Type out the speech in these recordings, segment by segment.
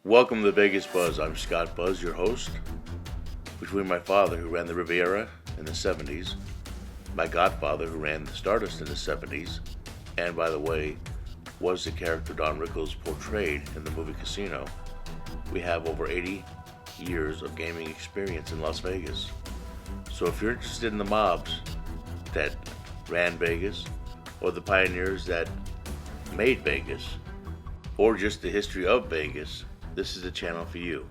Welcome to the Vegas Buzz. I'm Scott Buzz, your host. Between my father, who ran the Riviera in the 70s, my godfather, who ran the Stardust in the 70s, and by the way, was the character Don Rickles portrayed in the movie Casino, we have over 80 years of gaming experience in Las Vegas. So if you're interested in the mobs that ran Vegas, or the pioneers that made Vegas, or just the history of Vegas, this is the channel for you.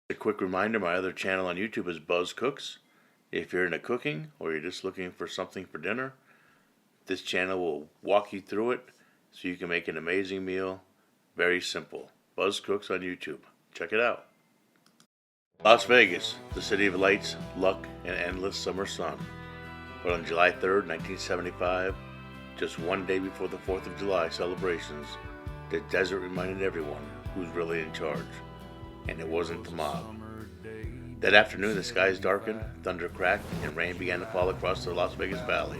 A quick reminder, my other channel on YouTube is Buzz Cooks. If you're into cooking or you're just looking for something for dinner, this channel will walk you through it so you can make an amazing meal. Very simple. Buzz Cooks on YouTube. Check it out. Las Vegas, the city of lights, luck, and endless summer sun. But on July 3rd, 1975, just one day before the 4th of July celebrations, the desert reminded everyone who's really in charge, and it wasn't the mob. That afternoon, the skies darkened, thunder cracked, and rain began to fall across the Las Vegas Valley.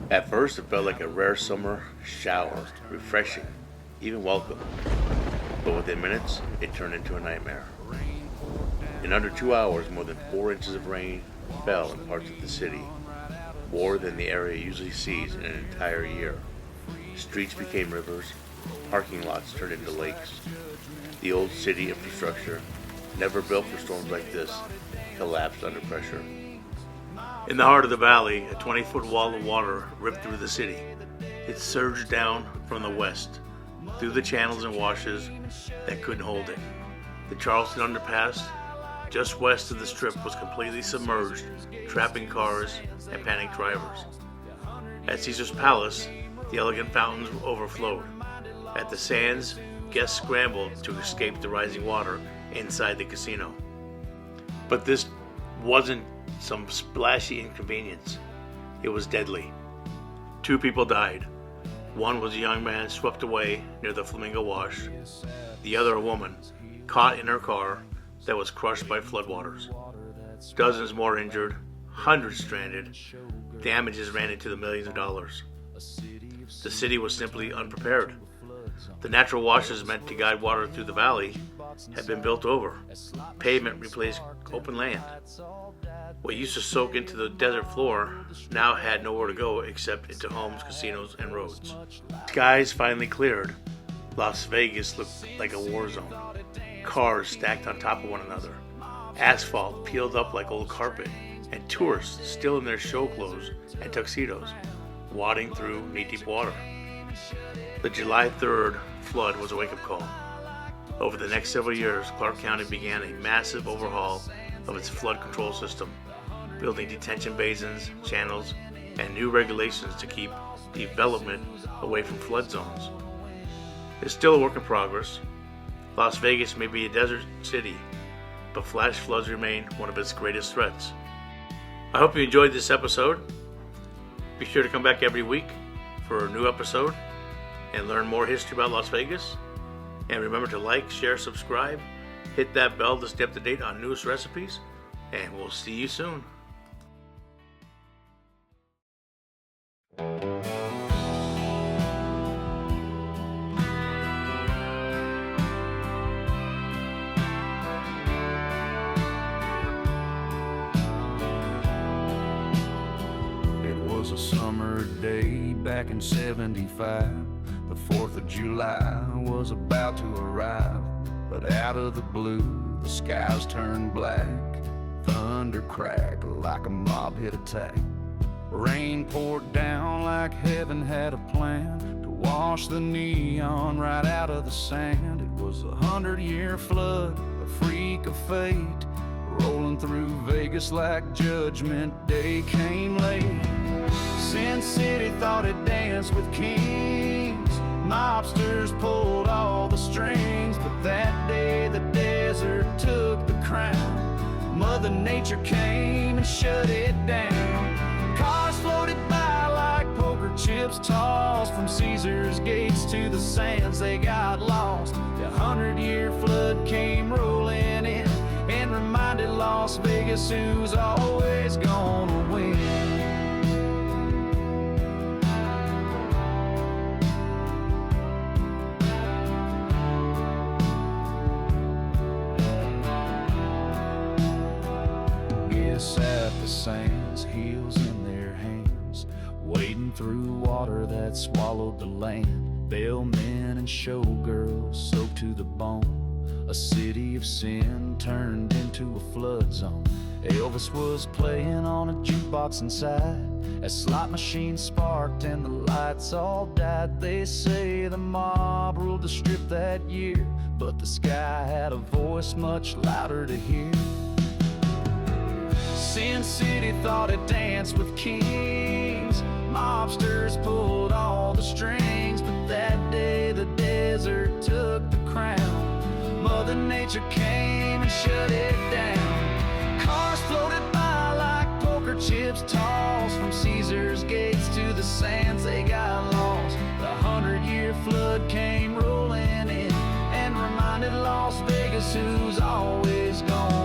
At first, it felt like a rare summer shower, refreshing, even welcome. But within minutes, it turned into a nightmare. In under 2 hours, more than 4 inches of rain fell in parts of the city, more than the area usually sees in an entire year. Streets became rivers, parking lots turned into lakes. The old city infrastructure, never built for storms like this, collapsed under pressure. In the heart of the valley, a 20-foot wall of water ripped through the city. It surged down from the west, through the channels and washes that couldn't hold it. The Charleston Underpass, just west of the Strip, was completely submerged, trapping cars and panicked drivers. At Caesar's Palace, the elegant fountains overflowed. At the Sands, guests scrambled to escape the rising water inside the casino. But this wasn't some splashy inconvenience. It was deadly. 2 people died. One was a young man swept away near the Flamingo Wash. The other a woman, caught in her car that was crushed by floodwaters. Dozens more injured, hundreds stranded. Damages ran into the millions of dollars. The city was simply unprepared. The natural washes meant to guide water through the valley had been built over. Pavement replaced open land. What used to soak into the desert floor now had nowhere to go except into homes, casinos, and roads. Skies finally cleared. Las Vegas looked like a war zone. Cars stacked on top of one another. Asphalt peeled up like old carpet, and tourists still in their show clothes and tuxedos, wading through knee-deep water. The July 3rd flood was a wake-up call. Over the next several years, Clark County began a massive overhaul of its flood control system, building detention basins, channels, and new regulations to keep development away from flood zones. It's still a work in progress. Las Vegas may be a desert city, but flash floods remain one of its greatest threats. I hope you enjoyed this episode. Be sure to come back every week for a new episode and learn more history about Las Vegas. And remember to like, share, subscribe, hit that bell to stay up to date on newest recipes, and we'll see you soon. It was a summer day back in 75. The 4th of July was about to arrive, but out of the blue, the skies turned black. Thunder cracked like a mob hit attack. Rain poured down like heaven had a plan to wash the neon right out of the sand. It was a 100-year flood, a freak of fate, rolling through Vegas like Judgment Day came late. Sin City thought it danced with kings. Mobsters pulled all the strings, but that day the desert took the crown. Mother Nature came and shut it down. Cars floated by like poker chips tossed from Caesar's gates to the sands. They got lost. The 100-year flood came rolling in and reminded Las Vegas who's always gonna win. sands, heels in their hands, wading through water that swallowed the land. Bellmen and showgirls soaked to the bone. A city of sin turned into a flood zone. Elvis was playing on a jukebox inside as slot machines sparked and the lights all died. They say the mob ruled the strip that year, but the sky had a voice much louder to hear. Sin City thought it danced with kings. Mobsters pulled all the strings, but that day the desert took the crown. Mother Nature came and shut it down. Cars floated by like poker chips tossed from Caesar's gates to the sands. They got lost. The 100-year flood came rolling in and reminded Las Vegas who's always gone.